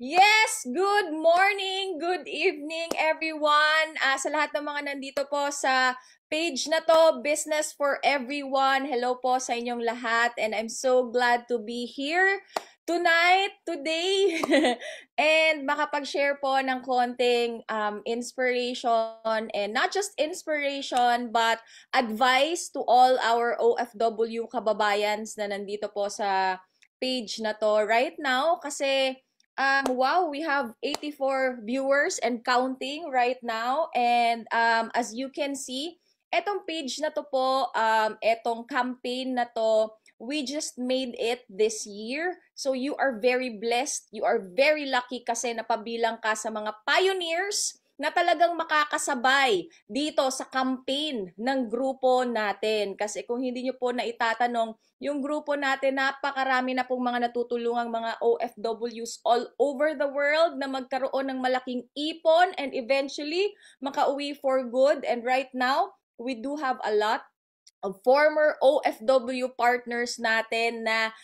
Yes, good morning, good evening everyone. Sa lahat ng mga nandito po sa page na to, Business for Everyone. Hello po sa inyong lahat and I'm so glad to be here tonight, today, and makapag-share po ng konting inspiration and not just inspiration but advice to all our OFW kababayans na nandito po sa page na to right now kasi wow, we have 84 viewers and counting right now. And as you can see, etong page na to po, etong campaign na to, we just made it this year. So you are very blessed. You are very lucky kasi napabilang ka sa mga pioneers na talagang makakasabay dito sa campaign ng grupo natin. Kasi kung hindi nyo po na itatanong, yung grupo natin, napakarami na pong mga natutulungang mga OFWs all over the world na magkaroon ng malaking ipon and eventually makauwi for good. And right now, we do have a lot of former OFW partners natin na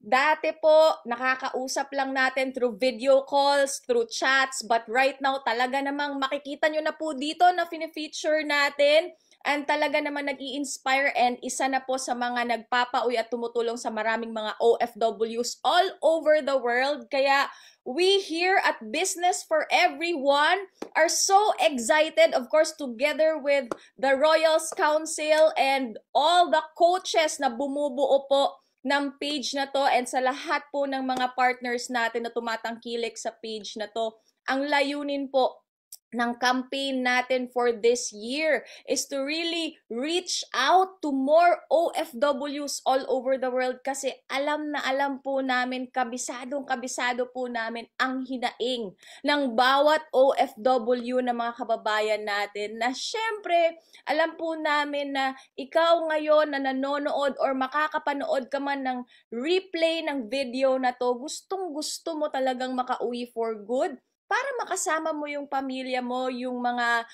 dati po, nakakausap lang natin through video calls, through chats, but right now talaga namang makikita nyo na po dito na fini-feature natin and talaga naman nag-i-inspire and isa na po sa mga nagpapauwi at tumutulong sa maraming mga OFWs all over the world. Kaya we here at Business for Everyone are so excited, of course, together with the Royals Council and all the coaches na bumubuo po ng page na to and sa lahat po ng mga partners natin na tumatangkilik sa page na to. Ang layunin po ng campaign natin for this year is to really reach out to more OFWs all over the world kasi alam na alam po namin, kabisado po namin ang hinaing ng bawat OFW na mga kababayan natin na syempre alam po namin na ikaw ngayon na nanonood or makakapanood ka man ng replay ng video na to, gustong gusto mo talagang makauwi for good para makasama mo yung pamilya mo, yung mga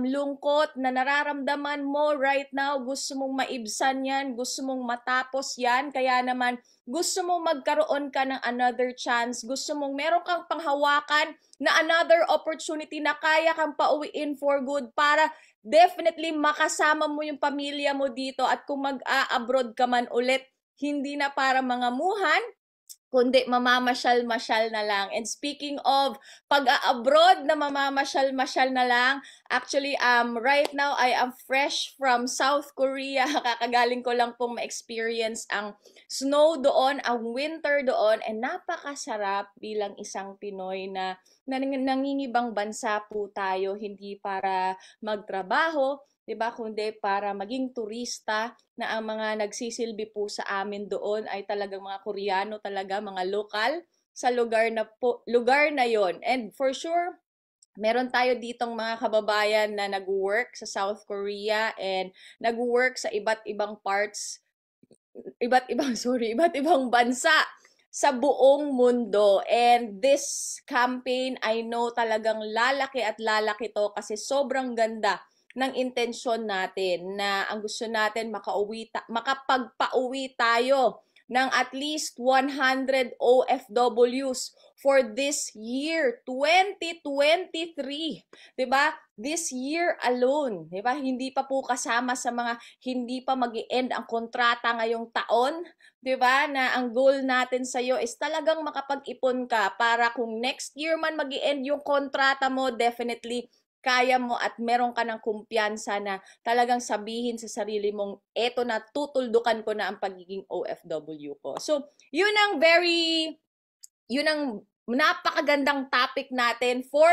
lungkot na nararamdaman mo right now, gusto mong maibsan yan, gusto mong matapos yan, kaya naman gusto mong magkaroon ka ng another chance, gusto mong meron kang panghawakan na another opportunity na kaya kang pauwiin for good para definitely makasama mo yung pamilya mo dito at kung mag-a-abroad ka man ulit, hindi na para mga muhan, kundi mamamasyal-masyal na lang. And speaking of pag-a-abroad na mamamasyal-masyal na lang, actually, right now, I am fresh from South Korea. Kakagaling ko lang pong ma-experience ang snow doon, ang winter doon, and napakasarap bilang isang Pinoy na nangingibang bansa po tayo, hindi para magtrabaho, 'di ba, kundi para maging turista na ang mga nagsisilbi po sa amin doon ay talagang mga Koreano talaga, mga lokal sa lugar na yon. And for sure, meron tayo ditong mga kababayan na nag-work sa South Korea and nag-work sa iba't ibang parts, iba't ibang bansa sa buong mundo. And this campaign, I know talagang lalaki at lalaki to kasi sobrang ganda ng intensyon natin na ang gusto natin makapagpauwi tayo ng at least 100 OFWs for this year, 2023. 'Di ba? This year alone, 'di ba? Hindi pa po kasama sa mga hindi pa mag-i-end ang kontrata ngayong taon, 'di ba? Na ang goal natin sa iyo is talagang makapag-ipon ka para kung next year man mag-i-end yung kontrata mo, definitely kaya mo at meron ka ng kumpiyansa na talagang sabihin sa sarili mong, eto na, tutuldukan ko na ang pagiging OFW ko. So, yun ang napakagandang topic natin for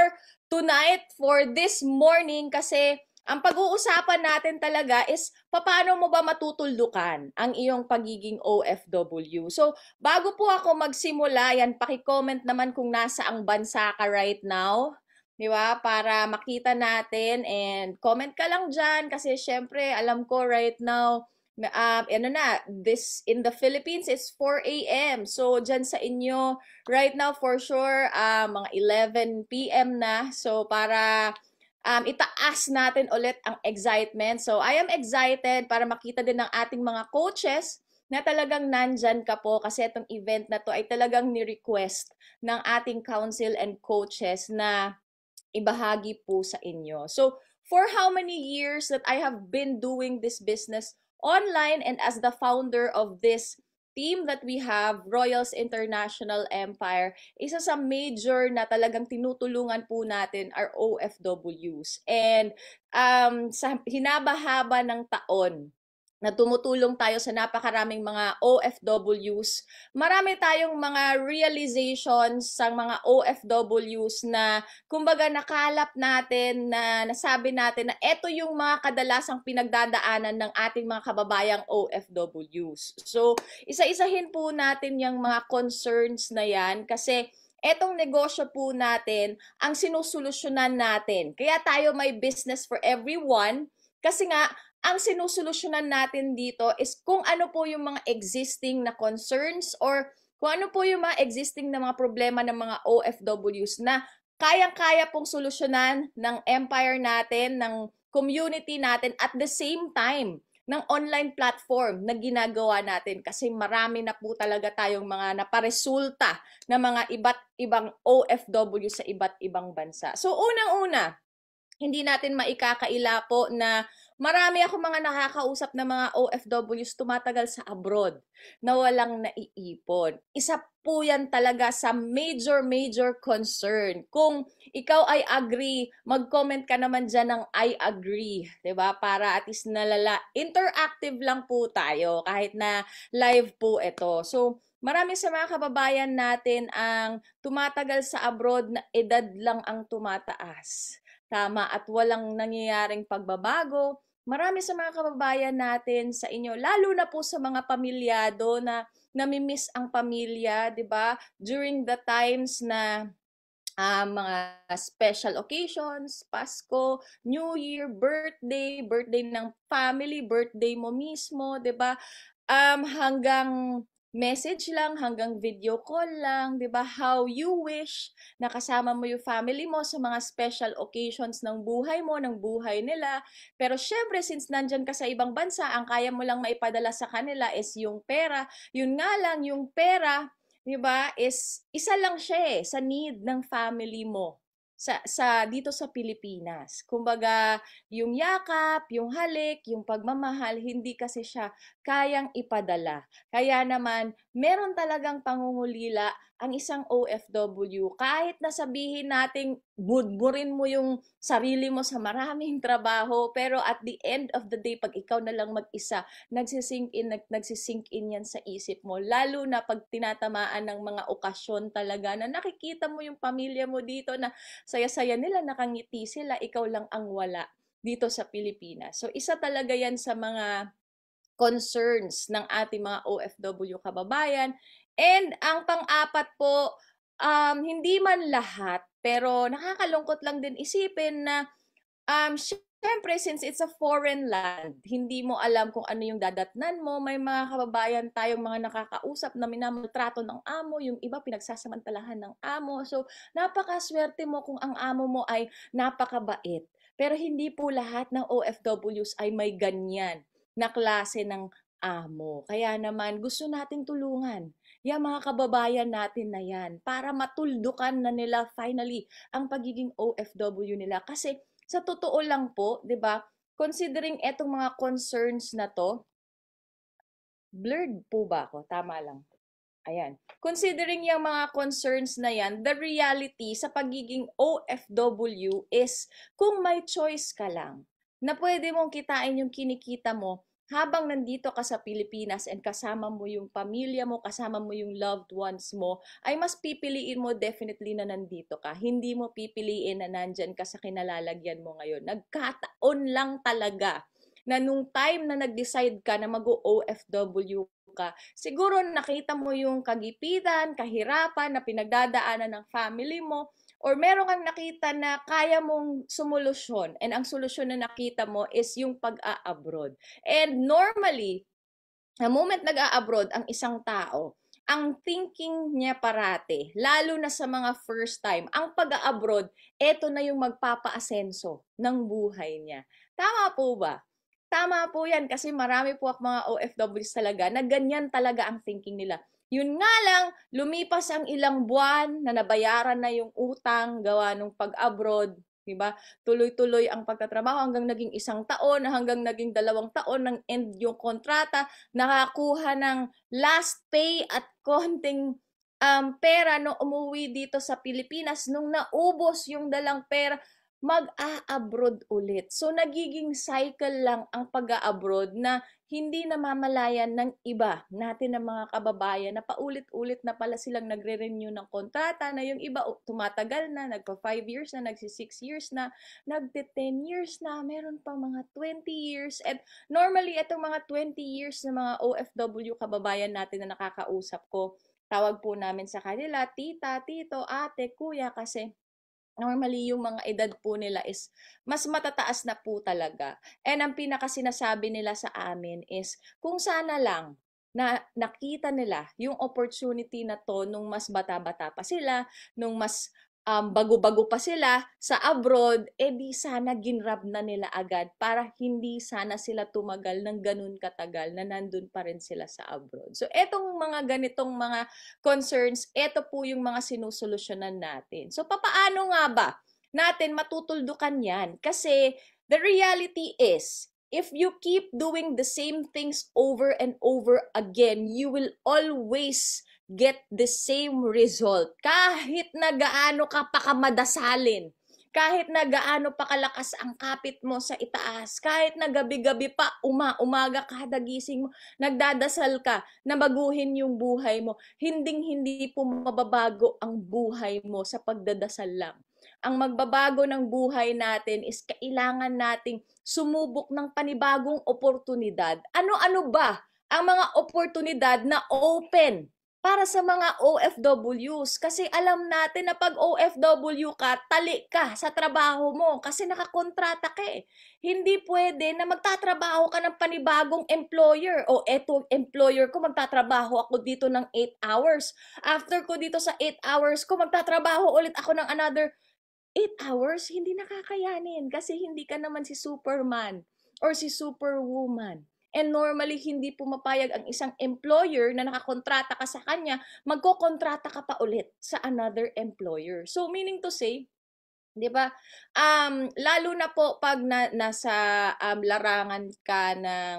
tonight, for this morning, kasi ang pag-uusapan natin talaga is paano mo ba matutuldukan ang iyong pagiging OFW. So, bago po ako magsimula, yan, paki-comment naman kung nasa ang bansa ka right now. Di ba? Para makita natin and comment ka lang dyan kasi syempre alam ko right now this in the Philippines is 4 a.m. So dyan sa inyo right now for sure mga 11 p.m. na. So para itaas natin ulit ang excitement. So I am excited para makita din ng ating mga coaches na talagang nandyan ka po kasi itong event na to ay talagang ni-request ng ating council and coaches na ibahagi po sa inyo. So, for how many years that I have been doing this business online and as the founder of this team that we have, Royals International Empire, isa sa major na talagang tinutulungan po natin are OFWs. And sa hinabahaba ng taon, na tumutulong tayo sa napakaraming mga OFWs, marami tayong mga realizations sa mga OFWs na kumbaga nakalap natin na nasabi natin na ito yung mga kadalasang pinagdadaanan ng ating mga kababayang OFWs. So, isa-isahin po natin yung mga concerns na yan kasi etong negosyo po natin ang sinusolusyonan natin. Kaya tayo may business for everyone kasi nga ang sinusolusyonan natin dito is kung ano po yung mga existing na concerns or kung ano po yung mga existing na mga problema ng mga OFWs na kayang-kaya pong solusyonan ng empire natin, ng community natin at the same time ng online platform na ginagawa natin kasi marami na po talaga tayong mga naparesulta na mga iba't ibang OFW sa iba't ibang bansa. So unang-una, hindi natin maikakaila po na marami ako mga nakakausap na mga OFWs tumatagal sa abroad na walang naiipon. Isa po yan talaga sa major concern. Kung ikaw ay agree, mag-comment ka naman dyan ng I agree. 'Di ba? Para at least interactive lang po tayo kahit na live po ito. So, marami sa mga kababayan natin ang tumatagal sa abroad na edad lang ang tumataas. Tama, at walang nangyayaring pagbabago. Marami sa mga kababayan natin sa inyo, lalo na po sa mga pamilyado na namimiss ang pamilya, 'di ba? During the times na mga special occasions, Pasko, New Year, birthday ng family, birthday mo mismo, 'di ba? Hanggang message lang, hanggang video call lang, 'di ba? How you wish na kasama mo yung family mo sa mga special occasions ng buhay mo, ng buhay nila. Pero syempre, since nandyan ka sa ibang bansa, ang kaya mo lang maipadala sa kanila is yung pera. Yun nga lang, yung pera, 'di ba, is isa lang siya sa need ng family mo sa dito sa Pilipinas. Kumbaga, yung yakap, yung halik, yung pagmamahal, hindi kasi siya kayang ipadala. Kaya naman, meron talagang pangungulila ang isang OFW. Kahit na sabihin nating budburin mo yung sarili mo sa maraming trabaho, pero at the end of the day, pag ikaw na lang mag-isa, nagsisink in yan sa isip mo. Lalo na pag tinatamaan ng mga okasyon talaga na nakikita mo yung pamilya mo dito na saya-saya nila, nakangiti sila, ikaw lang ang wala dito sa Pilipinas. So isa talaga yan sa mga concerns ng ating mga OFW kababayan. And ang pang-apat po, hindi man lahat, pero nakakalungkot lang din isipin na syempre, since it's a foreign land, hindi mo alam kung ano yung dadatnan mo. May mga kababayan tayong mga nakakausap na minamaltrato ng amo, yung iba pinagsasamantalahan ng amo. So, napakaswerte mo kung ang amo mo ay napakabait. Pero hindi po lahat ng OFWs ay may ganyan na klase ng amo. Kaya naman, gusto nating tulungan yung mga kababayan natin na yan para matuldukan na nila finally ang pagiging OFW nila. Kasi sa totoo lang po, 'di ba? Considering etong mga concerns na 'to, blurred po ba ako? Tama lang. Ayan. Considering yung mga concerns na yan, the reality sa pagiging OFW is kung may choice ka lang na pwede mong kitain yung kinikita mo habang nandito ka sa Pilipinas and kasama mo yung pamilya mo, kasama mo yung loved ones mo, ay mas pipiliin mo definitely na nandito ka. Hindi mo pipiliin na nandyan ka sa kinalalagyan mo ngayon. Nagkataon lang talaga na nung time na nag-decide ka na mag-OFW ka, siguro nakita mo yung kagipitan, kahirapan na pinagdadaanan ng family mo, or meron kang nakita na kaya mong solusyon, and ang solusyon na nakita mo is yung pag-a-abroad. And normally, the moment nag-a-abroad ang isang tao, ang thinking niya parate, lalo na sa mga first time, ang pag-a-abroad, eto na yung magpapa-asenso ng buhay niya. Tama po ba? Tama po yan kasi marami po mga OFWs talaga na ganyan talaga ang thinking nila. Yun nga lang, lumipas ang ilang buwan na nabayaran na yung utang gawa nung pag-abroad, 'di ba? Tuloy-tuloy ang pagtatrabaho hanggang naging 1 taon, hanggang naging 2 taon ng end yung kontrata, nakakuha ng last pay at konting pera no umuwi dito sa Pilipinas nung naubos yung dalang pera mag-a-abroad ulit. So, nagiging cycle lang ang pag-a-abroad na hindi namamalayan ng iba natin ng mga kababayan na paulit-ulit na pala silang nagre-renew ng kontrata na yung iba tumatagal na, nagpa 5 years na, nagsi 6 years na, nagte 10 years na, meron pa mga 20 years. And normally, itong mga 20 years na mga OFW kababayan natin na nakakausap ko, tawag po namin sa kanila, tita, tito, ate, kuya, kasi normally, yung mga edad po nila is mas matataas na po talaga. And ang pinaka sinasabi nila sa amin is kung sana lang na nakita nila yung opportunity na to nung mas bata-bata pa sila, nung mas bago-bago pa sila sa abroad, di sana ginrab na nila agad para hindi sana sila tumagal ng ganun katagal na nandun pa rin sila sa abroad. So, etong mga ganitong mga concerns, ito po yung mga sinusolusyonan natin. So, papaano nga ba natin matutuldukan yan? Kasi, the reality is, if you keep doing the same things over and over again, you will always get the same result. Kahit na gaano ka pa kamadasalin, kahit na gaano pa kalakas ang kapit mo sa itaas, kahit na gabi-gabi pa, umaga kada gising mo, nagdadasal ka na baguhin yung buhay mo, hinding-hindi po mababago ang buhay mo sa pagdadasal lang. Ang magbabago ng buhay natin is kailangan nating sumubok ng panibagong oportunidad. Ano-ano ba ang mga oportunidad na open para sa mga OFWs? Kasi alam natin na pag OFW ka, tali ka sa trabaho mo kasi nakakontrata ka eh. Hindi pwede na magtatrabaho ka ng panibagong employer. O eto, employer ko, magtatrabaho ako dito ng 8 hours. After ko dito sa 8 hours ko, magtatrabaho ulit ako ng another 8 hours. Hindi nakakayanin kasi hindi ka naman si Superman or si Superwoman. And normally, hindi pumapayag ang isang employer na nakakontrata ka sa kanya, magkokontrata ka pa ulit sa another employer. So, meaning to say, 'di ba? Lalo na po pag nasa larangan ka ng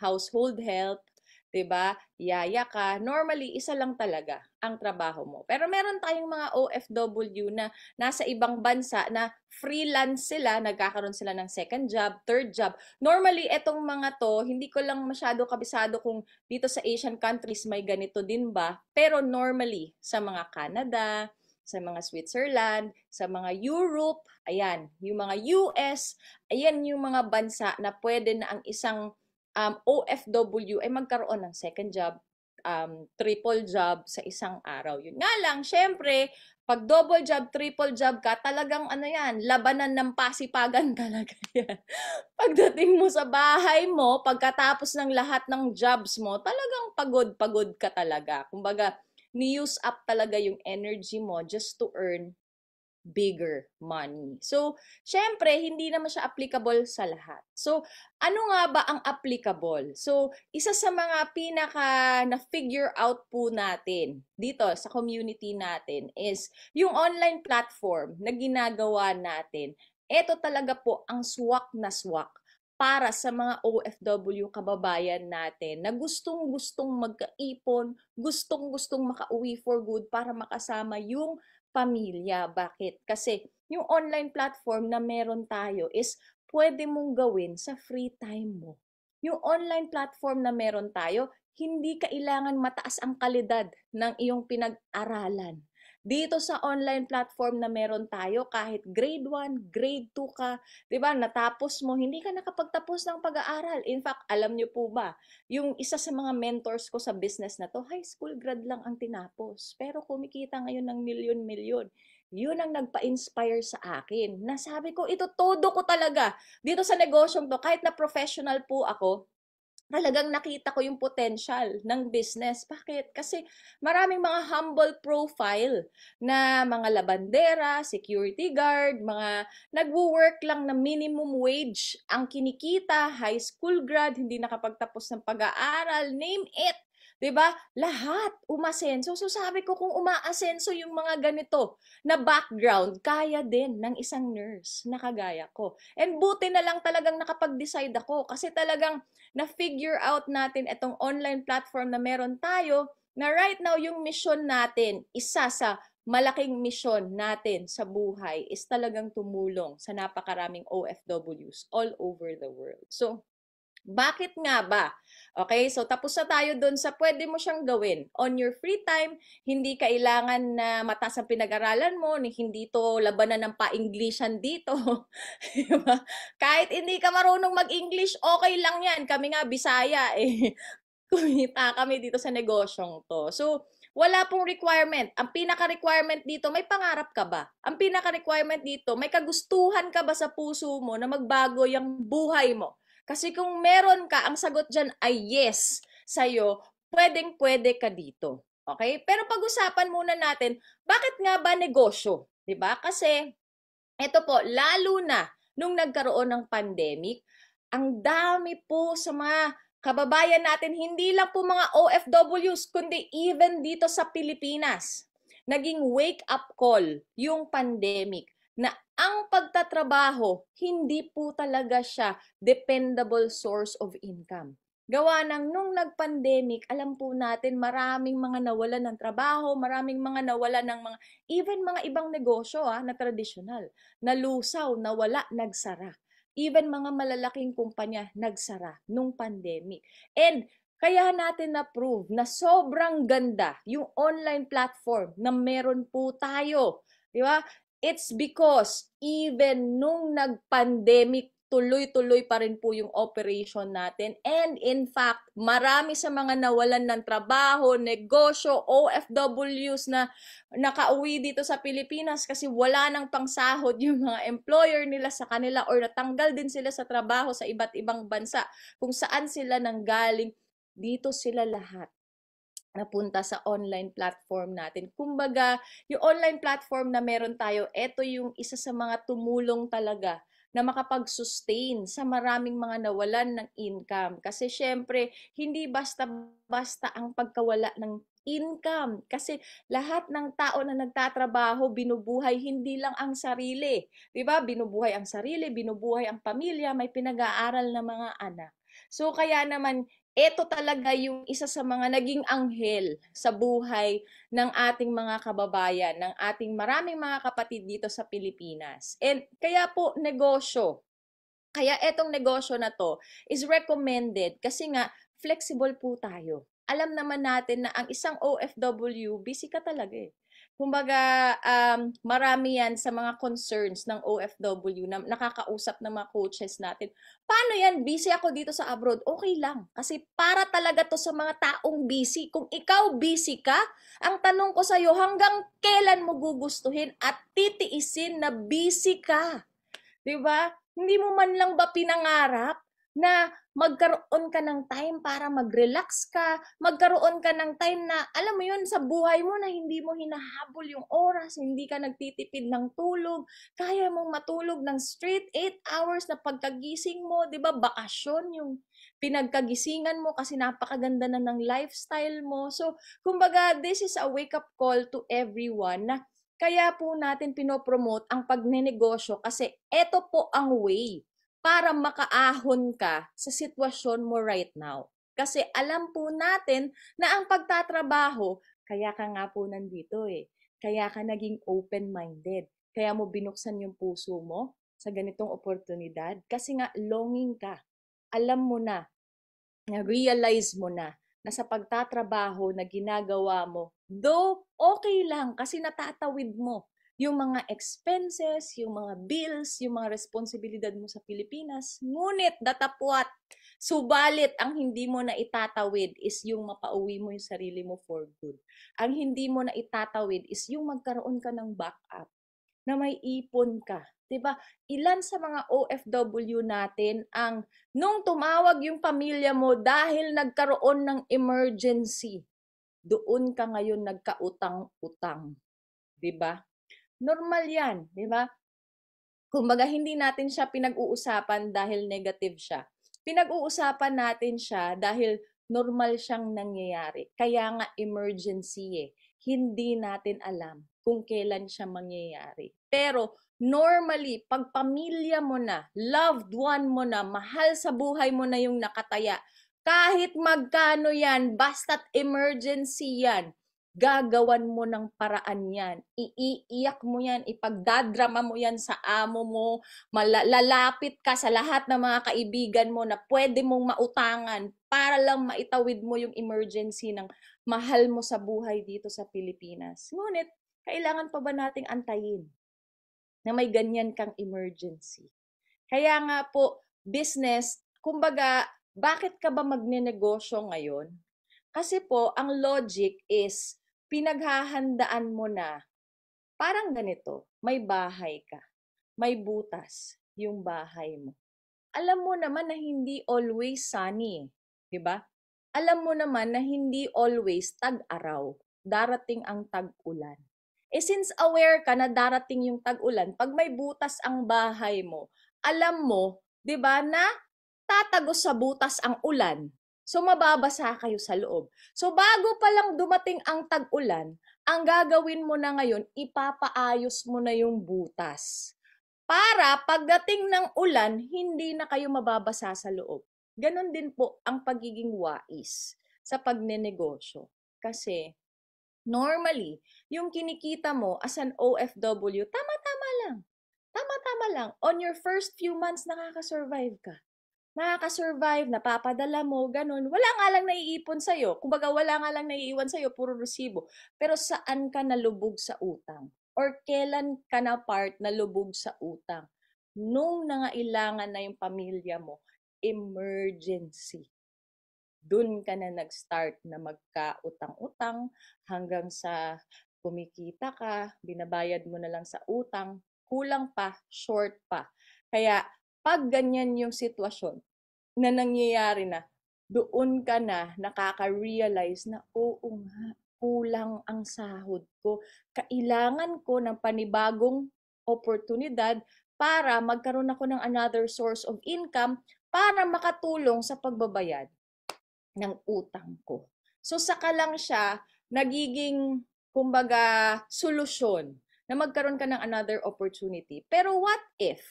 household help, 'di ba? Yaya ka, normally isa lang talaga ang trabaho mo. Pero meron tayong mga OFW na nasa ibang bansa na freelance sila, nagkakaroon sila ng second job, third job. Normally, etong mga to, hindi ko lang masyado kabisado kung dito sa Asian countries may ganito din ba. Pero normally, sa mga Canada, sa mga Switzerland, sa mga Europe, ayan, yung mga US, ayan yung mga bansa na pwede na ang isang OFW ay magkaroon ng second job, triple job sa isang araw. Yun nga lang, syempre, pag double job, triple job ka, talagang ano yan, labanan ng pasipagan talaga yan. Pagdating mo sa bahay mo, pagkatapos ng lahat ng jobs mo, talagang pagod-pagod ka talaga. Kumbaga, ni-use up talaga yung energy mo just to earn bigger money. So, syempre, hindi naman siya applicable sa lahat. So, ano nga ba ang applicable? So, isa sa mga pinaka na-figure out po natin dito sa community natin is yung online platform na ginagawa natin. Ito talaga po ang swak na swak para sa mga OFW kababayan natin na gustong-gustong magkaipon, gustong-gustong makauwi for good para makasama yung pamilya. Bakit? Kasi yung online platform na meron tayo is pwede mong gawin sa free time mo. Yung online platform na meron tayo, hindi kailangan mataas ang kalidad ng iyong pinag-aralan. Dito sa online platform na meron tayo, kahit grade 1, grade 2 ka, 'di ba? Natapos mo, hindi ka nakapagtapos ng pag-aaral. In fact, alam niyo po ba, yung isa sa mga mentors ko sa business na to, high school grad lang ang tinapos. Pero kumikita ngayon ng milyon-milyon. Yun ang nagpa-inspire sa akin. Nasabi ko, ito todo ko talaga. Dito sa negosyong to, kahit na professional po ako, talagang nakita ko yung potential ng business. Bakit? Kasi maraming mga humble profile na mga labandera, security guard, mga nagwo-work lang na minimum wage ang kinikita, high school grad, hindi nakapagtapos ng pag-aaral, name it. 'Di ba? Lahat umasenso. So sabi ko kung umaasenso yung mga ganito na background, kaya din ng isang nurse na kagaya ko. And buti na lang talagang nakapag-decide ako kasi talagang na-figure out natin itong online platform na meron tayo na right now yung mission natin, isa sa malaking mission natin sa buhay is talagang tumulong sa napakaraming OFWs all over the world. So, bakit nga ba? Okay, so tapos na tayo dun sa pwede mo siyang gawin. On your free time, hindi kailangan na mataas ang pinag-aralan mo, hindi to labanan ng pa-Englishan dito. Diba? Kahit hindi ka marunong mag-English, okay lang yan. Kami nga, Bisaya eh. Kumita kami dito sa negosyong to. So, wala pong requirement. Ang pinaka-requirement dito, may pangarap ka ba? Ang pinaka-requirement dito, may kagustuhan ka ba sa puso mo na magbago yung buhay mo? Kasi kung meron ka, ang sagot dyan ay yes sa'yo, pwedeng-pwede ka dito. Okay? Pero pag-usapan muna natin, bakit nga ba negosyo? 'Di ba? Kasi, ito po, lalo na nung nagkaroon ng pandemic, ang dami po sa mga kababayan natin, hindi lang po mga OFWs, kundi even dito sa Pilipinas. Naging wake-up call yung pandemic na ang pagtatrabaho, hindi po talaga siya dependable source of income. Gawa ng nung nag-pandemic, alam po natin maraming mga nawalan ng trabaho, maraming mga nawalan ng mga, even mga ibang negosyo na tradisyonal, nalusaw, nawala, nagsara. Even mga malalaking kumpanya nagsara nung pandemic. And kaya natin na-prove na sobrang ganda yung online platform na meron po tayo. Di ba? It's because even nung nag-pandemic, tuloy-tuloy pa rin po yung operation natin. And in fact, marami sa mga nawalan ng trabaho, negosyo, OFWs na nakauwi dito sa Pilipinas kasi wala nang pangsahod yung mga employer nila sa kanila or natanggal din sila sa trabaho sa iba't ibang bansa kung saan sila nanggaling, dito sila lahat napunta sa online platform natin. Kumbaga, yung online platform na meron tayo, ito yung isa sa mga tumulong talaga na makapag-sustain sa maraming mga nawalan ng income. Kasi syempre, hindi basta-basta ang pagkawala ng income. Kasi lahat ng tao na nagtatrabaho, binubuhay hindi lang ang sarili. 'Di ba? Binubuhay ang sarili, binubuhay ang pamilya, may pinag-aaral na mga anak. So kaya naman ito talaga yung isa sa mga naging anghel sa buhay ng ating mga kababayan, ng ating maraming mga kapatid dito sa Pilipinas. And kaya po negosyo. Kaya etong negosyo na to is recommended kasi nga flexible po tayo. Alam naman natin na ang isang OFW, busy ka talaga eh. Kumbaga, marami yan sa mga concerns ng OFW na nakakausap ng mga coaches natin. Paano yan? Busy ako dito sa abroad. Okay lang. Kasi para talaga to sa mga taong busy. Kung ikaw busy ka, ang tanong ko sa'yo, hanggang kailan mo gugustuhin at titiisin na busy ka? 'Di ba? Hindi mo man lang ba pinangarap na magkaroon ka ng time para mag-relax ka, magkaroon ka ng time na, alam mo yun, sa buhay mo na hindi mo hinahabol yung oras, hindi ka nagtitipid ng tulog, kaya mong matulog ng straight 8 hours na pagkagising mo, di ba, bakasyon yung pinagkagisingan mo kasi napakaganda na ng lifestyle mo. So, kumbaga, this is a wake-up call to everyone na kaya po natin pinopromote ang pagnenegosyo kasi ito po ang way para makaahon ka sa sitwasyon mo right now. Kasi alam po natin na ang pagtatrabaho, kaya ka nga po nandito eh. Kaya ka naging open-minded. Kaya mo binuksan yung puso mo sa ganitong oportunidad. Kasi nga longing ka. Alam mo na-realize mo na sa pagtatrabaho na ginagawa mo, though okay lang kasi natatawid mo yung mga expenses, yung mga bills, yung mga responsibilidad mo sa Pilipinas. Ngunit datapwat, subalit ang hindi mo na itatawid is yung mapauwi mo yung sarili mo for good. Ang hindi mo na itatawid is yung magkaroon ka ng backup. na may ipon ka. 'Di ba? Ilan sa mga OFW natin ang nung tumawag yung pamilya mo dahil nagkaroon ng emergency, doon ka ngayon nagkautang-utang, 'di ba? Normal 'yan, 'di ba? Kumbaga hindi natin siya pinag-uusapan dahil negative siya. Pinag-uusapan natin siya dahil normal siyang nangyayari. Kaya nga emergency eh. Hindi natin alam kung kailan siya mangyayari. Pero normally, pag pamilya mo na, loved one mo na, mahal sa buhay mo na yung nakataya, kahit magkano yan, basta't emergency yan, gagawan mo ng paraan yan. Iiyak mo yan, ipagdadrama mo yan sa amo mo, lalapit ka sa lahat ng mga kaibigan mo na pwede mong mautangan para lang maitawid mo yung emergency ng mahal mo sa buhay dito sa Pilipinas. Ngunit, kailangan pa ba nating antayin na may ganyan kang emergency? Kaya nga po, business, kumbaga, bakit ka ba magnenegosyo ngayon? Kasi po, ang logic is, pinaghahandaan mo na, parang ganito, may bahay ka, may butas yung bahay mo. Alam mo naman na hindi always sunny, di ba? Alam mo naman na hindi always tag-araw, darating ang tag-ulan. Eh since aware ka na darating yung tag-ulan, pag may butas ang bahay mo, alam mo, di ba, na tatagos sa butas ang ulan. So, mababasa kayo sa loob. So, bago pa lang dumating ang tag-ulan, ang gagawin mo na ngayon, ipapaayos mo na yung butas. Para pagdating ng ulan, hindi na kayo mababasa sa loob. Ganon din po ang pagiging wais sa pagnenegosyo. Kasi, normally, yung kinikita mo as an OFW, tama-tama lang. Tama-tama lang. On your first few months, nakaka-survive ka. Nakaka-survive, napapadala mo, ganun. Wala nga lang naiipon sa'yo. Kumbaga, wala nga lang naiiwan sa'yo, puro resibo. Pero saan ka nalubog sa utang? Or kailan ka na part na lubog sa utang? Nung nangailangan na yung pamilya mo, emergency. Doon ka na nag-start na magka-utang-utang hanggang sa kumikita ka, binabayad mo na lang sa utang, kulang pa, short pa. Kaya, pag ganyan yung sitwasyon na nangyayari na, doon ka na nakaka-realize na, oo nga, kulang ang sahod ko. Kailangan ko ng panibagong oportunidad para magkaroon ako ng another source of income para makatulong sa pagbabayad ng utang ko. So, saka lang siya nagiging, kumbaga, solusyon na magkaroon ka ng another opportunity. Pero what if?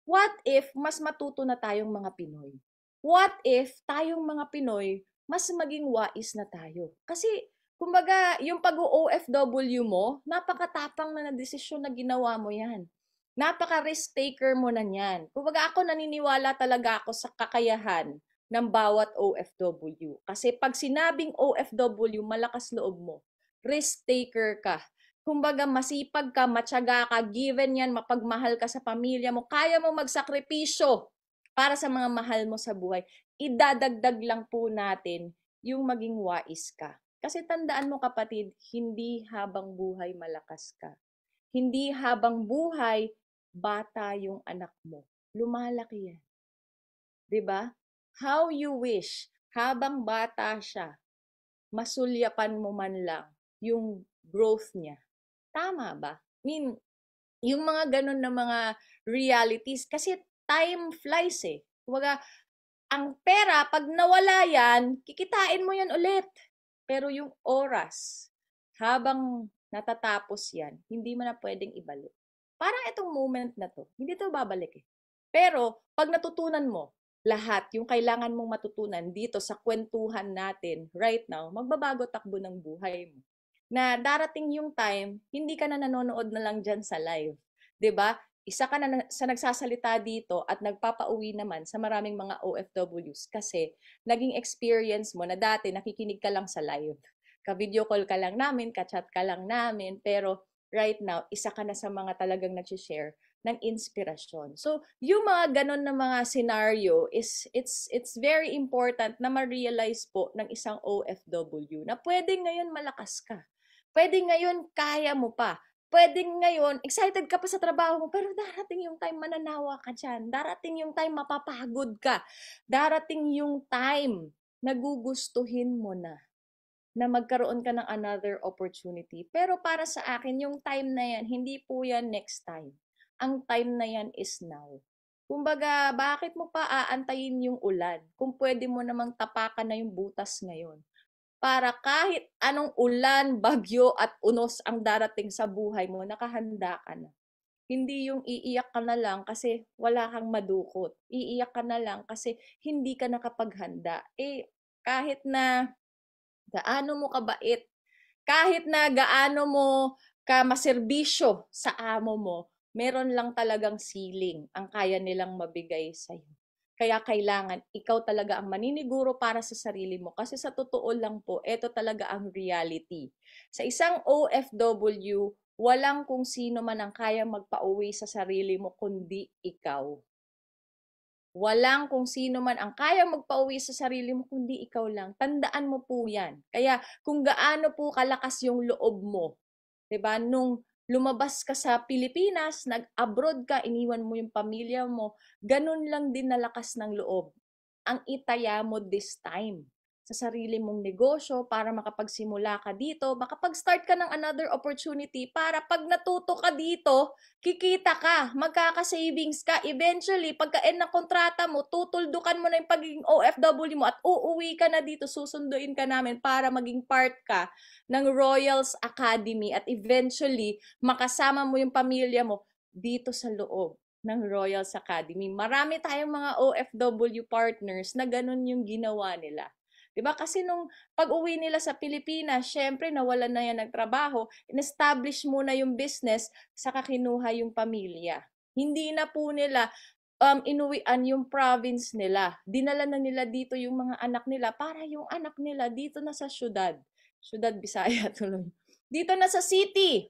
What if mas matuto na tayong mga Pinoy? What if tayong mga Pinoy mas maging wais na tayo? Kasi, kumbaga, yung pag-OFW mo, napakatapang na desisyon na ginawa mo yan. Napaka-risk taker mo na yan. Kumbaga, ako naniniwala talaga ako sa kakayahan ng bawat OFW. Kasi pag sinabing OFW, malakas loob mo. Risk taker ka. Kumbaga, masipag ka, matyaga ka, given yan, mapagmahal ka sa pamilya mo, kaya mo magsakripisyo para sa mga mahal mo sa buhay. Idadagdag lang po natin yung maging wais ka. Kasi tandaan mo kapatid, hindi habang buhay malakas ka. Hindi habang buhay, bata yung anak mo. Lumalaki yan. 'Di ba? How you wish, habang bata siya, masulyapan mo man lang yung growth niya. Tama ba? I mean, yung mga ganun na mga realities, kasi time flies eh. Kumbaga, ang pera, pag nawala yan, kikitain mo yan ulit. Pero yung oras, habang natatapos yan, hindi mo na pwedeng ibalik. Parang itong moment na to, hindi to babalik eh. Pero, pag natutunan mo, lahat, yung kailangan mong matutunan dito sa kwentuhan natin right now, magbabago takbo ng buhay mo. Na darating yung time, hindi ka na nanonood na lang dyan sa live. 'Di ba? Isa ka na sa nagsasalita dito at nagpapauwi naman sa maraming mga OFWs kasi naging experience mo na dati nakikinig ka lang sa live. Ka-video call ka lang namin, ka-chat ka lang namin, pero right now, isa ka na sa mga talagang nag-share ng inspirasyon. So, yung mga ganon na mga scenario is it's very important na ma-realize po ng isang OFW na pwede ngayon malakas ka. Pwede ngayon kaya mo pa. pwedeng ngayon, excited ka pa sa trabaho mo, pero darating yung time mananawa ka dyan. Darating yung time mapapagod ka. Darating yung time nagugustuhin mo na magkaroon ka ng another opportunity. Pero para sa akin, yung time na yan, hindi po yan next time. Ang time na yan is now. Kumbaga, bakit mo pa aantayin yung ulan kung pwede mo namang tapakan na yung butas ngayon? Para kahit anong ulan, bagyo at unos ang darating sa buhay mo, nakahanda ka na. Hindi yung iiyak ka na lang kasi wala kang madukot. Iiyak ka na lang kasi hindi ka nakapaghanda. Kahit na gaano mo kabait, kahit na gaano mo ka maserbisyo sa amo mo, meron lang talagang ceiling ang kaya nilang mabigay sa'yo. Kaya kailangan ikaw talaga ang maniniguro para sa sarili mo. Kasi sa totoo lang po, ito talaga ang reality. Sa isang OFW, walang kung sino man ang kaya magpauwi sa sarili mo kundi ikaw. Walang kung sino man ang kaya magpauwi sa sarili mo kundi ikaw lang. Tandaan mo po yan. Kaya kung gaano po kalakas yung loob mo, 'di ba? Nung lumabas ka sa Pilipinas, nag-abroad ka, iniwan mo yung pamilya mo, ganun lang din nalakas ng loob ang itaya mo this time sa sarili mong negosyo para makapagsimula ka dito, makapag-start ka ng another opportunity para pag natuto ka dito, kikita ka, magkaka-savings ka. Eventually, pagka-end ng kontrata mo, tutuldukan mo na yung pagiging OFW mo at uuwi ka na dito, susunduin ka namin para maging part ka ng Royals Academy at eventually, makasama mo yung pamilya mo dito sa loob ng Royals Academy. Marami tayong mga OFW partners na ganun yung ginawa nila. 'Di ba? Kasi nung pag-uwi nila sa Pilipinas, syempre nawalan na yan ng trabaho, in-establish muna yung business, saka kinuha yung pamilya. Hindi na po nila inuwian yung province nila. Dinala na nila dito yung mga anak nila para yung anak nila dito na sa syudad. Syudad Bisaya tuloy. Dito na sa city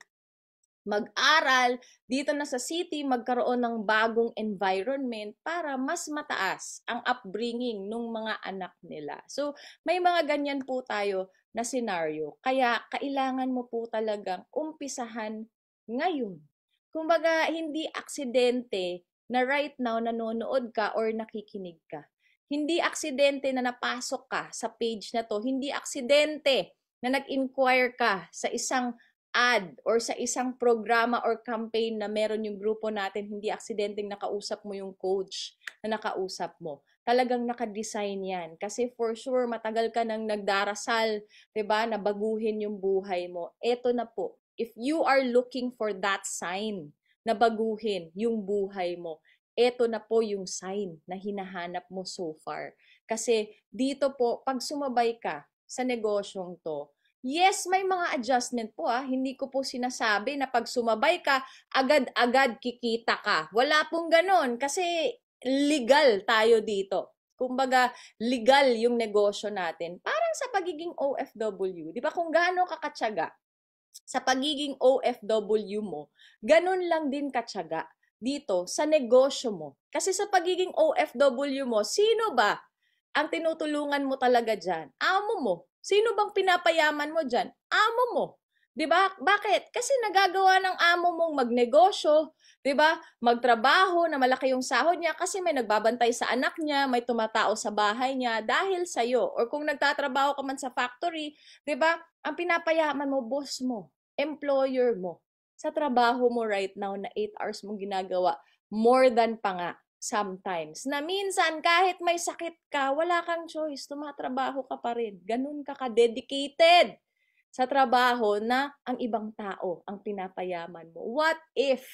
mag-aral, dito na sa city, magkaroon ng bagong environment para mas mataas ang upbringing ng mga anak nila. So, may mga ganyan po tayo na senaryo. Kaya, kailangan mo po talagang umpisahan ngayon. Kumbaga, hindi aksidente na right now nanonood ka or nakikinig ka. Hindi aksidente na napasok ka sa page na to. Hindi aksidente na nag-inquire ka sa isang ad or sa isang programa or campaign na meron yung grupo natin, hindi aksidenteng nakausap mo yung coach na nakausap mo. Talagang nakadesign yan. Kasi for sure, matagal ka nang nagdarasal, 'di ba, na baguhin yung buhay mo. Eto na po. If you are looking for that sign na baguhin yung buhay mo, eto na po yung sign na hinahanap mo so far. Kasi dito po, pag sumabay ka sa negosyong to, yes, may mga adjustment po. Hindi ko po sinasabi na pag sumabay ka, agad-agad kikita ka. Wala pong ganon kasi legal tayo dito. Kumbaga, legal yung negosyo natin. Parang sa pagiging OFW, di ba kung gaano ka katyaga sa pagiging OFW mo, ganun lang din katyaga dito sa negosyo mo. Kasi sa pagiging OFW mo, sino ba ang tinutulungan mo talaga dyan? Amo mo. Sino bang pinapayaman mo dyan? Amo mo. 'Di ba? Bakit? Kasi nagagawa ng amo mong magnegosyo, 'di ba? Magtrabaho na malaki yung sahod niya kasi may nagbabantay sa anak niya, may tumatao sa bahay niya dahil sa iyo. Or kung nagtatrabaho ka man sa factory, 'di ba? Ang pinapayaman mo boss mo, employer mo. Sa trabaho mo right now na 8 hours mong ginagawa, more than pa nga sometimes. Na minsan, kahit may sakit ka, wala kang choice, tumatrabaho ka pa rin. Ganun ka ka-dedicated sa trabaho na ang ibang tao ang pinapayaman mo. What if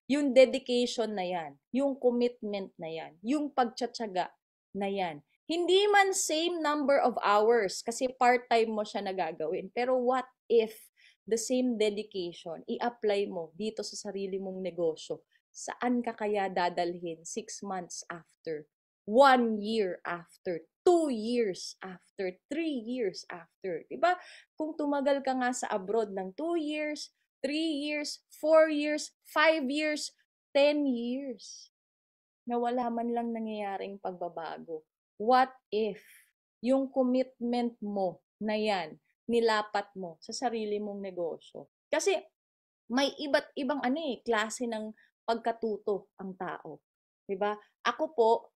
yung dedication na yan, yung commitment na yan, yung pagtsatsaga na yan, hindi man same number of hours kasi part-time mo siya nagagawin. Pero what if the same dedication i-apply mo dito sa sarili mong negosyo? Saan ka kaya dadalhin 6 months after, 1 year after, 2 years after, 3 years after? Diba? Kung tumagal ka nga sa abroad ng 2 years, 3 years, 4 years, 5 years, 10 years, na wala man lang nangyayaring pagbabago. What if yung commitment mo na yan, nilapat mo sa sarili mong negosyo? Kasi may iba't ibang klase ng pagkatuto ang tao. 'Di ba? Ako po,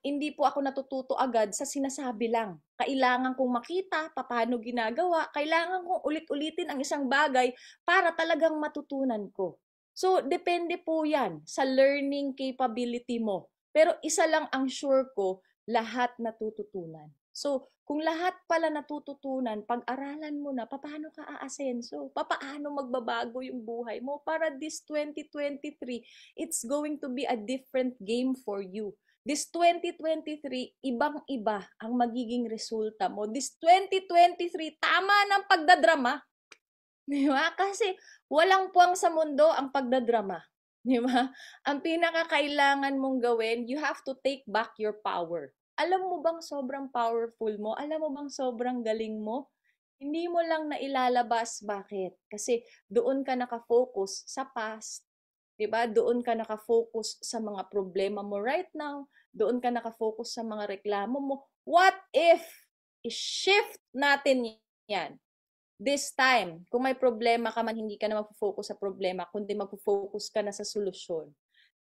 hindi po ako natututo agad sa sinasabi lang. Kailangan kong makita paano ginagawa, kailangan kong ulit-ulitin ang isang bagay para talagang matutunan ko. So, depende po 'yan sa learning capability mo. Pero isa lang ang sure ko, lahat natututunan. So, kung lahat pala natututunan, pag-aralan mo na paano ka aasenso, paano magbabago yung buhay mo para this 2023, it's going to be a different game for you. This 2023, ibang-iba ang magiging resulta mo. This 2023, tama ng pagdadrama. Di ba? Kasi walang puwang sa mundo ang pagdadrama. Di ba? Ang pinakakailangan mong gawin, you have to take back your power. Alam mo bang sobrang powerful mo? Alam mo bang sobrang galing mo? Hindi mo lang nailalabas. Bakit? Kasi doon ka nakafocus sa past. 'Di ba? Doon ka nakafocus sa mga problema mo right now. Doon ka nakafocus sa mga reklamo mo. What if i-shift natin yan? This time, kung may problema ka man, hindi ka na magfo-focus sa problema, kundi magfo-focus ka na sa solusyon.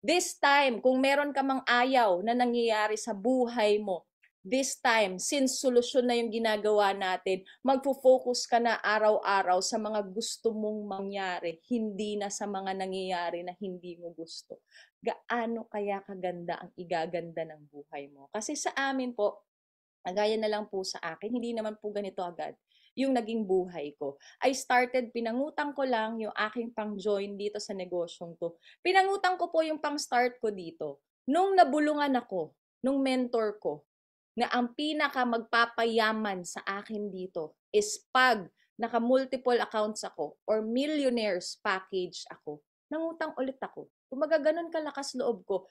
This time, kung meron ka mang ayaw na nangyayari sa buhay mo, this time, since solusyon na yung ginagawa natin, magfo-focus ka na araw-araw sa mga gusto mong mangyari, hindi na sa mga nangyayari na hindi mo gusto. Gaano kaya kaganda ang igaganda ng buhay mo? Kasi sa amin po, gaya na lang po sa akin, hindi naman po ganito agad yung naging buhay ko. I started, pinangutang ko lang yung aking pang-join dito sa negosyong to. Pinangutang ko po yung pang-start ko dito. Nung nabulungan ako, nung mentor ko, na ang pinaka magpapayaman sa akin dito is pag naka-multiple accounts ako or millionaires package ako, nangutang ulit ako. Kumaga ganun kalakas loob ko.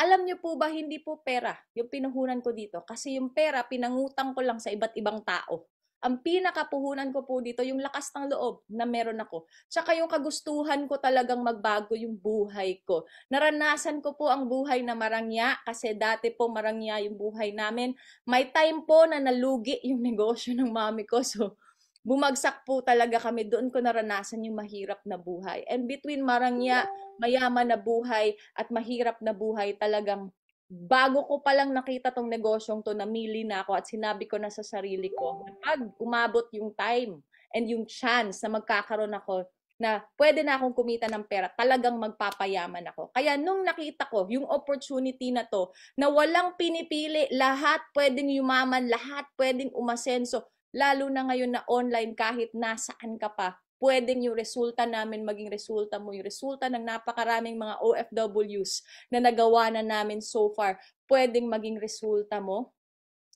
Alam niyo po ba, hindi po pera yung pinuhunan ko dito. Kasi yung pera, pinangutang ko lang sa iba't ibang tao. Ang pinakapuhunan ko po dito, yung lakas ng loob na meron ako. Tsaka yung kagustuhan ko talagang magbago yung buhay ko. Naranasan ko po ang buhay na marangya kasi dati po marangya yung buhay namin. May time po na nalugi yung negosyo ng mami ko. So, bumagsak po talaga kami. Doon ko naranasan yung mahirap na buhay. And between marangya, mayaman na buhay at mahirap na buhay, talagang bago ko palang nakita tong negosyong to, namili na ako at sinabi ko na sa sarili ko, pag umabot yung time and yung chance na magkakaroon ako na pwede na akong kumita ng pera, talagang magpapayaman ako. Kaya nung nakita ko yung opportunity na to, na walang pinipili, lahat pwedeng yumaman, lahat pwedeng umasenso, lalo na ngayon na online kahit nasaan ka pa, pwedeng yung resulta namin maging resulta mo, yung resulta ng napakaraming mga OFWs na nagawa na namin so far, pwedeng maging resulta mo,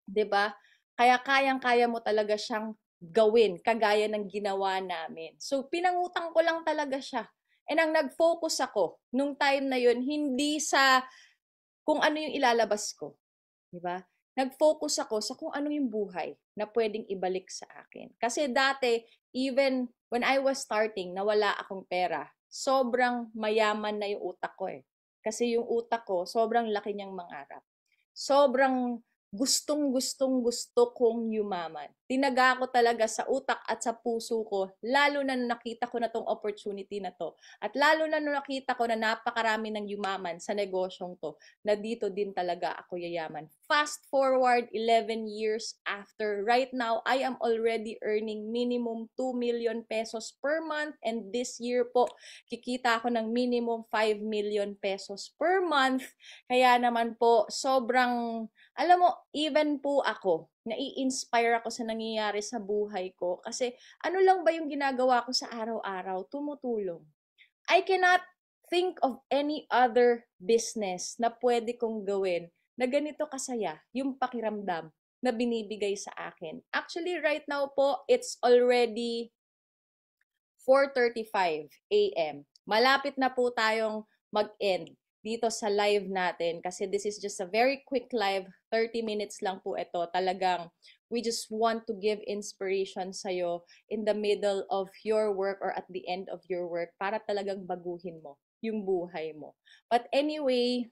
'di ba? Kaya kayang-kaya mo talaga siyang gawin, kagaya ng ginawa namin. So, pinangutang ko lang talaga siya. And ang nag-focus ako nung time na yun, hindi sa kung ano yung ilalabas ko. 'Di ba? Nag-focus ako sa kung ano yung buhay na pwedeng ibalik sa akin. Kasi dati, even when I was starting, na wala akong pera, sobrang mayaman na yung utak ko eh. Kasi yung utak ko, sobrang laki niyang mangarap. Sobrang gusto kong yumaman. Tinaga ko talaga sa utak at sa puso ko, lalo na nung nakita ko na tong opportunity na to. At lalo na nung nakita ko na napakarami ng yumaman sa negosyong to, na dito din talaga ako yayaman. Fast forward 11 years after, right now, I am already earning minimum 2 million pesos per month, and this year po, kikita ako ng minimum 5 million pesos per month. Kaya naman po, sobrang, alam mo, even po ako, nai-inspire ako sa nangyayari sa buhay ko. Kasi ano lang ba yung ginagawa ko sa araw-araw? Tumutulong. I cannot think of any other business na pwede kong gawin na ganito kasaya yung pakiramdam na binibigay sa akin. Actually, right now po, it's already 4:35 a.m. Malapit na po tayong mag-end dito sa live natin kasi this is just a very quick live, 30 minutes lang po ito. Talagang we just want to give inspiration sa'yo in the middle of your work or at the end of your work para talagang baguhin mo yung buhay mo. But anyway,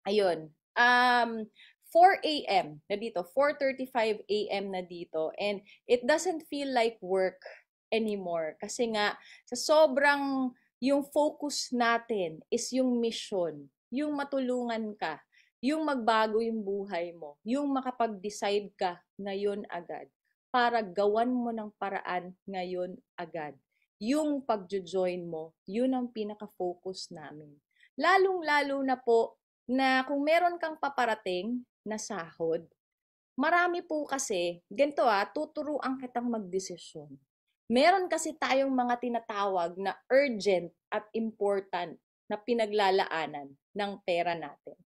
ayun. 4 a.m. na dito, 4:35 a.m. na dito, and it doesn't feel like work anymore. Kasi nga, sa sobrang yung focus natin is yung mission, yung matulungan ka, yung magbago yung buhay mo, yung makapag-decide ka ngayon agad para gawan mo ng paraan ngayon agad. Yung pagjo-join mo, yun ang pinaka-focus namin. Lalong-lalo na po na kung meron kang paparating na sahod, marami po kasi, ganito tuturuan kitang magdesisyon. Meron kasi tayong mga tinatawag na urgent at important na pinaglalaanan ng pera natin.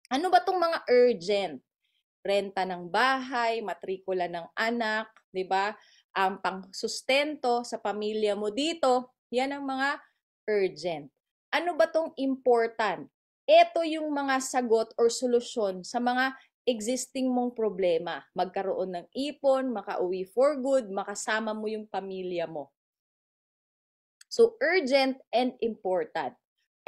Ano ba tong mga urgent? Renta ng bahay, matrikula ng anak, 'di ba? Ang pangsustento sa pamilya mo dito, 'yan ang mga urgent. Ano ba tong important? Ito yung mga sagot or solusyon sa mga existing mong problema. Magkaroon ng ipon, makauwi for good, makasama mo yung pamilya mo. So, urgent and important.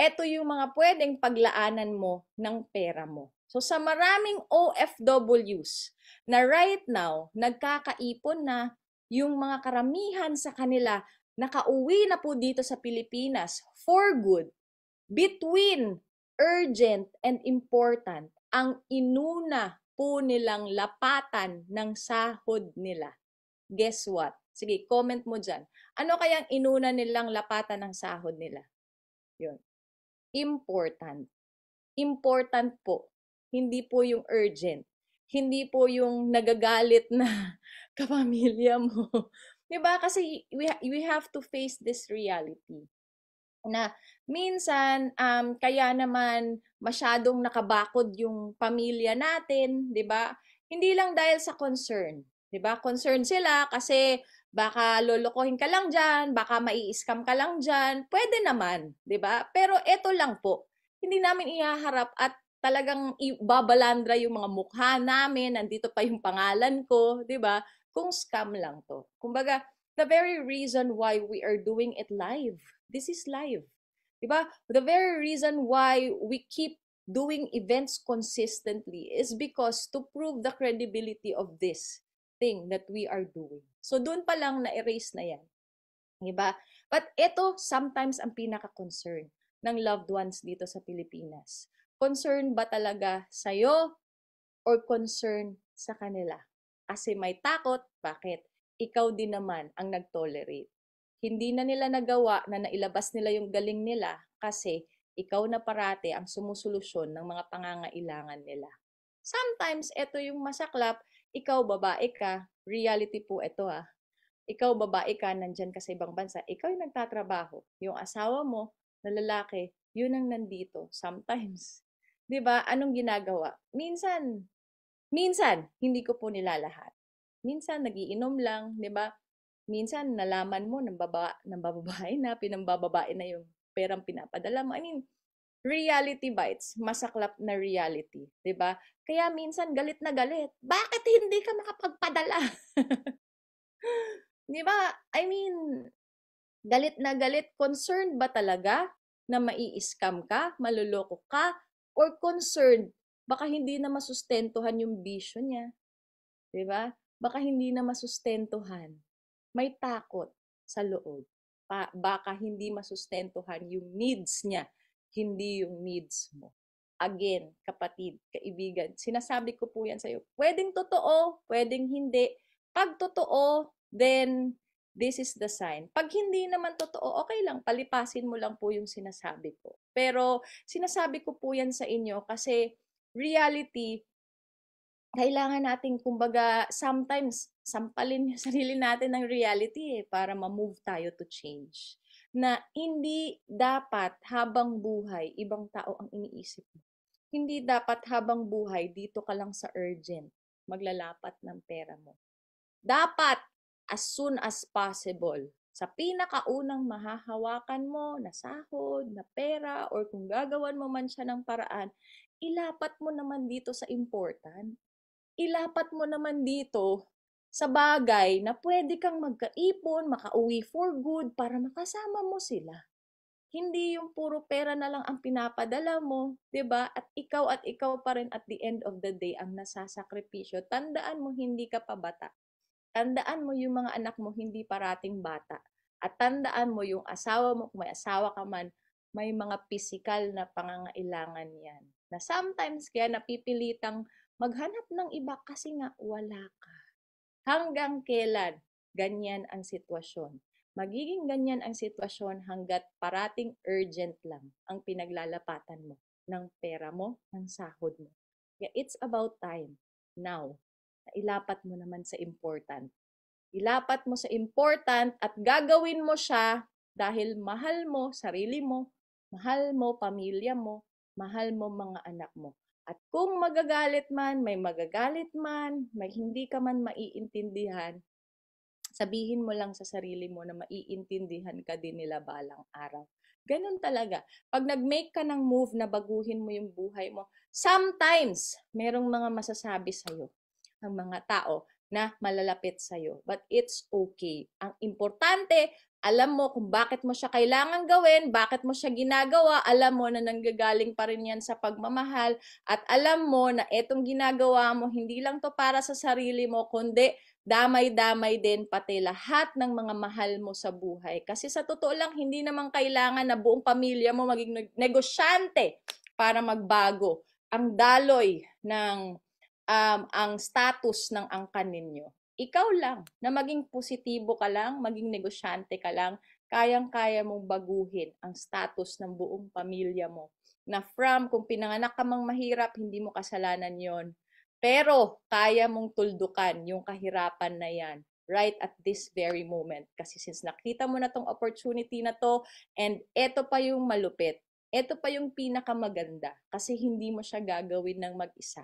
Ito yung mga pwedeng paglaanan mo ng pera mo. So, sa maraming OFWs na right now, nagkakaipon na yung mga karamihan sa kanila nakauwi na po dito sa Pilipinas for good, between urgent and important, ang inuna po nilang lapatan ng sahod nila. Guess what? Sige, comment mo dyan. Ano kayang inuna nilang lapatan ng sahod nila? Yun. Important. Important po. Hindi po yung urgent. Hindi po yung nagagalit na kapamilya mo. Diba? Kasi we have to face this reality na minsan kaya naman masyadong nakabakod yung pamilya natin, 'di ba? Hindi lang dahil sa concern, 'di ba? Concern sila kasi baka lolokohin ka lang diyan, baka mai-scam ka lang diyan. Pwede naman, 'di ba? Pero ito lang po. Hindi namin ihaharap at talagang ibabalandra yung mga mukha namin, nandito pa yung pangalan ko, 'di ba? Kung scam lang 'to. Kumbaga, the very reason why we are doing it live. This is live. Diba? The very reason why we keep doing events consistently is because to prove the credibility of this thing that we are doing. So doon pa lang na-erase na yan. Diba? But ito sometimes ang pinaka-concern ng loved ones dito sa Pilipinas. Concern ba talaga sa'yo or concern sa kanila? Kasi may takot, bakit? Ikaw din naman ang nag-tolerate. Hindi na nila nagawa na nailabas nila yung galing nila kasi ikaw na parate ang sumusolusyon ng mga pangangailangan nila. Sometimes, ito yung masaklap, ikaw babae ka, reality po ito Ikaw babae ka, nandyan ka sa ibang bansa, ikaw yung nagtatrabaho. Yung asawa mo, na lalaki, yun ang nandito. Sometimes. 'Di ba? Anong ginagawa? Minsan, hindi ko po nilalahat. Minsan, nagiinom lang, di ba? Minsan, nalaman mo, ng bababae na, pinambababae na yung perang pinapadala mo. I mean, reality bites, masaklap na reality, di ba? Kaya minsan, galit na galit. Bakit hindi ka makapagpadala? Di ba? I mean, galit na galit, concerned ba talaga na mai-scam ka, maluloko ka, or concerned baka hindi na masustentuhan yung bisyo niya, 'di ba? Baka hindi na masustentuhan. May takot sa loob. Baka hindi masustentuhan yung needs niya, hindi yung needs mo. Again, kapatid, kaibigan, sinasabi ko po yan sa'yo. Pwedeng totoo, pwedeng hindi. Pag totoo, then this is the sign. Pag hindi naman totoo, okay lang, palipasin mo lang po yung sinasabi ko. Pero sinasabi ko po yan sa inyo kasi reality, kailangan nating kumbaga sometimes sampalin yung sarili natin ng reality para ma-move tayo to change. Na hindi dapat habang buhay, ibang tao ang iniisip mo. Hindi dapat habang buhay, dito ka lang sa urgent, maglalapat ng pera mo. Dapat, as soon as possible, sa pinakaunang mahahawakan mo na sahod, na pera, or kung gagawan mo man siya ng paraan, ilapat mo naman dito sa important. Ilapat mo naman dito sa bagay na pwede kang magkaipon, makauwi for good para makasama mo sila. Hindi yung puro pera na lang ang pinapadala mo, 'di ba? At ikaw pa rin at the end of the day ang nasasakripisyo. Tandaan mo hindi ka pa bata. tandaan mo yung mga anak mo hindi parating bata. At tandaan mo yung asawa mo, kung may asawa ka man, may mga physical na pangangailangan yan. Na sometimes kaya napipilitang maghanap ng iba kasi nga wala ka. Hanggang kailan ganyan ang sitwasyon? Magiging ganyan ang sitwasyon hanggat parating urgent lang ang pinaglalapatan mo ng pera mo, ng sahod mo. Kaya it's about time now na ilapat mo naman sa important. Ilapat mo sa important at gagawin mo siya dahil mahal mo sarili mo, mahal mo pamilya mo, mahal mo mga anak mo. At kung magagalit man, may hindi ka man maiintindihan, sabihin mo lang sa sarili mo na maiintindihan ka din nila balang araw. Ganun talaga. Pag nag-make ka ng move na baguhin mo yung buhay mo, sometimes merong mga masasabi sa'yo ang mga tao na malalapit sa'yo. But it's okay. Ang importante, alam mo kung bakit mo siya kailangan gawin, bakit mo siya ginagawa, alam mo na nanggagaling pa rin yan sa pagmamahal, at alam mo na etong ginagawa mo, hindi lang to para sa sarili mo, kundi damay-damay din pati lahat ng mga mahal mo sa buhay. Kasi sa totoo lang, hindi naman kailangan na buong pamilya mo maging negosyante para magbago ang daloy ng ang status ng angkan ninyo. Ikaw lang, na maging positibo ka lang, maging negosyante ka lang, kayang-kaya mong baguhin ang status ng buong pamilya mo. Na from, kung pinanganak ka mang mahirap, hindi mo kasalanan yon. Pero, kaya mong tuldukan yung kahirapan na yan right at this very moment. Kasi since nakita mo na tong opportunity na to, and eto pa yung malupit, eto pa yung pinakamaganda, kasi hindi mo siya gagawin ng mag-isa.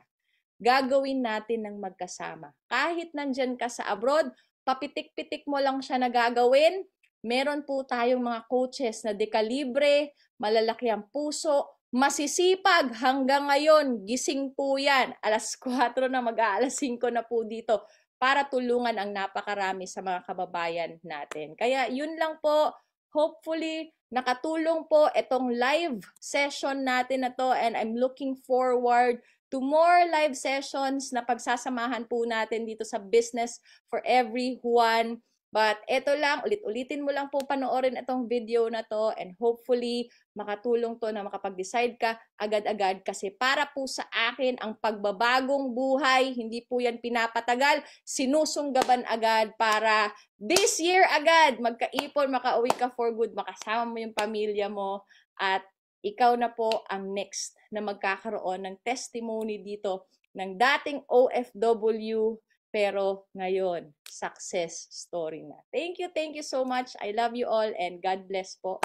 Gagawin natin ng magkasama. Kahit nandyan ka sa abroad, papitik-pitik mo lang siya na gagawin. Meron po tayong mga coaches na dekalibre, malalaki ang puso, masisipag hanggang ngayon. Gising po yan. Alas 4 na, mag-aalas 5 na po dito para tulungan ang napakarami sa mga kababayan natin. Kaya yun lang po. Hopefully, nakatulong po itong live session natin na to, and I'm looking forward to more live sessions na pagsasamahan po natin dito sa Business for Everyone. But eto lang, ulit-ulitin mo lang po panoorin itong video na to, and hopefully makatulong to na makapag-decide ka agad-agad, kasi para po sa akin ang pagbabagong buhay, hindi po yan pinapatagal, sinusunggaban agad para this year agad magkaipon, makauwi ka for good, makasama mo yung pamilya mo, at ikaw na po ang next na magkakaroon ng testimony dito ng dating OFW pero ngayon success story na. Thank you so much. I love you all and God bless po.